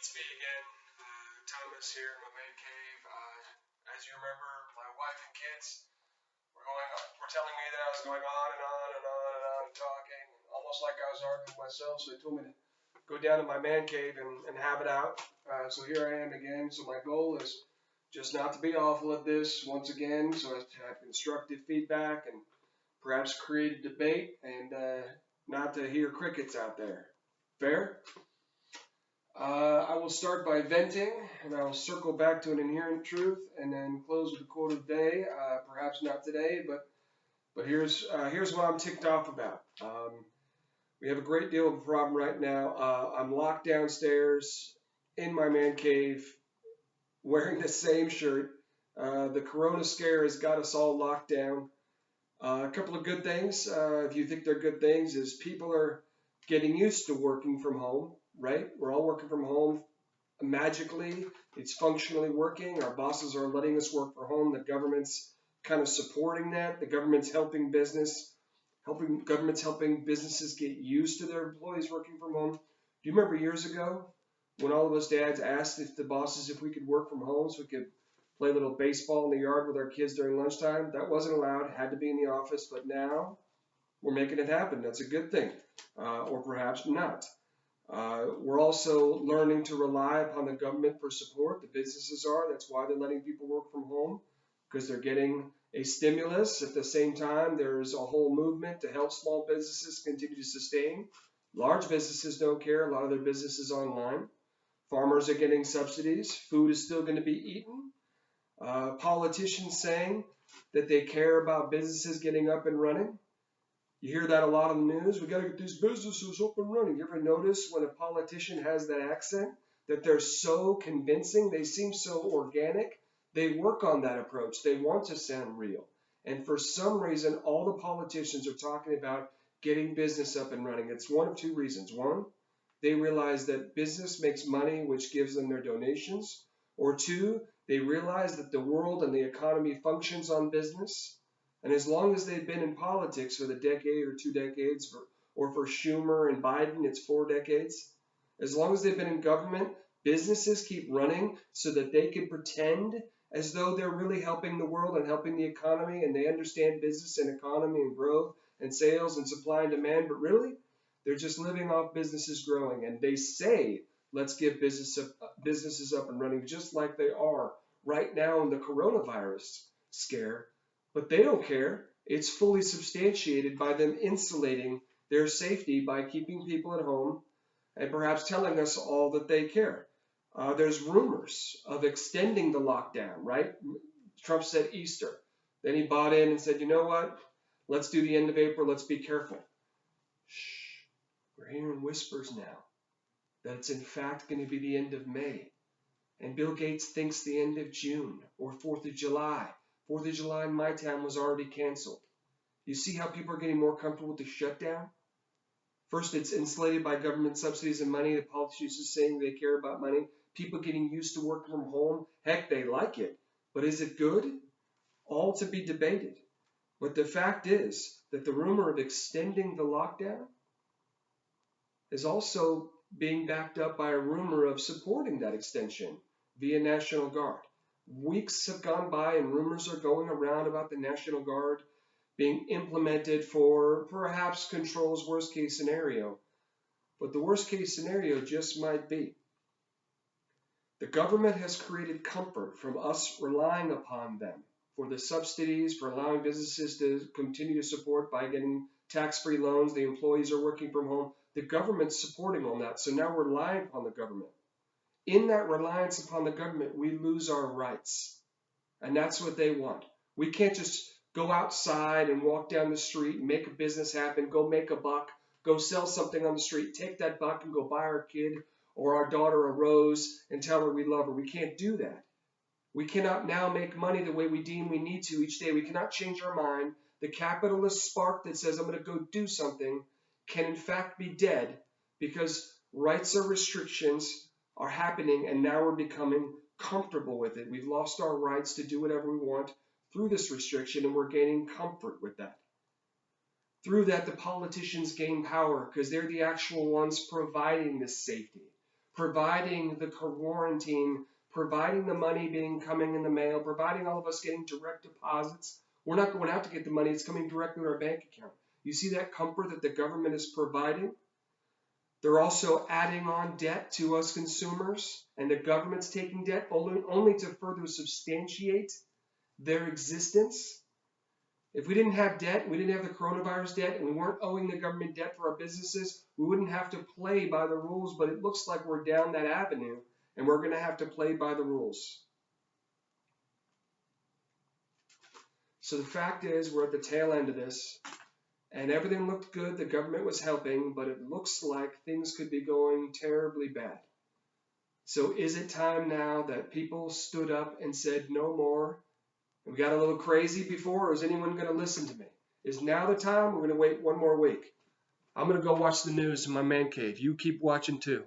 It's me again, Thomas here in my man cave. As you remember, my wife and kids were telling me that I was going on and on and on and on and talking, almost like I was arguing with myself. So they told me to go down to my man cave and have it out. So here I am again. So my goal is just not to be awful at this once again, so as to have constructive feedback and perhaps create a debate and not to hear crickets out there. Fair? I will start by venting, and I will circle back to an inherent truth, and then close with a quote of the day. Perhaps not today, but here's what I'm ticked off about. We have a great deal of a problem right now. I'm locked downstairs in my man cave, wearing the same shirt. The Corona scare has got us all locked down. A couple of good things, if you think they're good things, is people are getting used to working from home, right? We're all working from home magically. It's functionally working. Our bosses are letting us work from home. The government's kind of supporting that. The government's helping helping businesses get used to their employees working from home. Do you remember years ago when all of us dads asked if the bosses if we could work from home so we could play a little baseball in the yard with our kids during lunchtime? That wasn't allowed, had to be in the office, but now we're making it happen. That's a good thing, or perhaps not. We're also learning to rely upon the government for support. The businesses are. That's why they're letting people work from home, because they're getting a stimulus. At the same time, there's a whole movement to help small businesses continue to sustain. Large businesses don't care. A lot of their business is online. Farmers are getting subsidies. Food is still going to be eaten. Politicians saying that they care about businesses getting up and running. You hear that a lot on the news. We got to get these businesses up and running. You ever notice when a politician has that accent that they're so convincing? They seem so organic. They work on that approach. They want to sound real. And for some reason, all the politicians are talking about getting business up and running. It's one of two reasons. One, they realize that business makes money, which gives them their donations. Or two, they realize that the world and the economy functions on business. And as long as they've been in politics for the decade or 2 decades, or for Schumer and Biden, it's 4 decades. As long as they've been in government, businesses keep running so that they can pretend as though they're really helping the world and helping the economy, and they understand business and economy and growth and sales and supply and demand, but really, they're just living off businesses growing. And they say, let's get businesses up and running, just like they are right now in the coronavirus scare. But they don't care. It's fully substantiated by them insulating their safety by keeping people at home and perhaps telling us all that they care. There's rumors of extending the lockdown, right? Trump said Easter. Then he bought in and said, you know what? Let's do the end of April. Let's be careful. Shh. We're hearing whispers now that it's in fact going to be the end of May. And Bill Gates thinks the end of June or 4th of July. 4th of July in my town was already canceled. You see how people are getting more comfortable with the shutdown? First, it's insulated by government subsidies and money. The politicians are saying they care about money. People getting used to working from home. Heck, they like it. But is it good? All to be debated. But the fact is that the rumor of extending the lockdown is also being backed up by a rumor of supporting that extension via National Guard. Weeks have gone by and rumors are going around about the National Guard being implemented for perhaps control's worst case scenario. But the worst case scenario just might be. The government has created comfort from us relying upon them for the subsidies, for allowing businesses to continue to support by getting tax-free loans. The employees are working from home. The government's supporting on that. So now we're relying upon the government. In that reliance upon the government, we lose our rights. And that's what they want. We can't just go outside and walk down the street and make a business happen, go make a buck, go sell something on the street, take that buck and go buy our kid or our daughter a rose and tell her we love her. We can't do that. We cannot now make money the way we deem we need to each day. We cannot change our mind. The capitalist spark that says I'm going to go do something can in fact be dead because rights or restrictions are happening, and now we're becoming comfortable with it. We've lost our rights to do whatever we want through this restriction, and we're gaining comfort with that. Through that, the politicians gain power because they're the actual ones providing this safety. providing the quarantine, providing the money coming in the mail, providing all of us getting direct deposits. We're not going out to get the money. It's coming directly to our bank account. You see that comfort that the government is providing? They're also adding on debt to us consumers, and the government's taking debt only to further substantiate their existence. If we didn't have debt, we didn't have the coronavirus debt, and we weren't owing the government debt for our businesses, we wouldn't have to play by the rules, but it looks like we're down that avenue, and we're going to have to play by the rules. So the fact is, we're at the tail end of this, and everything looked good. The government was helping, but it looks like things could be going terribly bad. So is it time now that people stood up and said no more? We got a little crazy before, or is anyone going to listen to me? Is now the time? We're going to wait one more week. I'm going to go watch the news in my man cave. You keep watching too.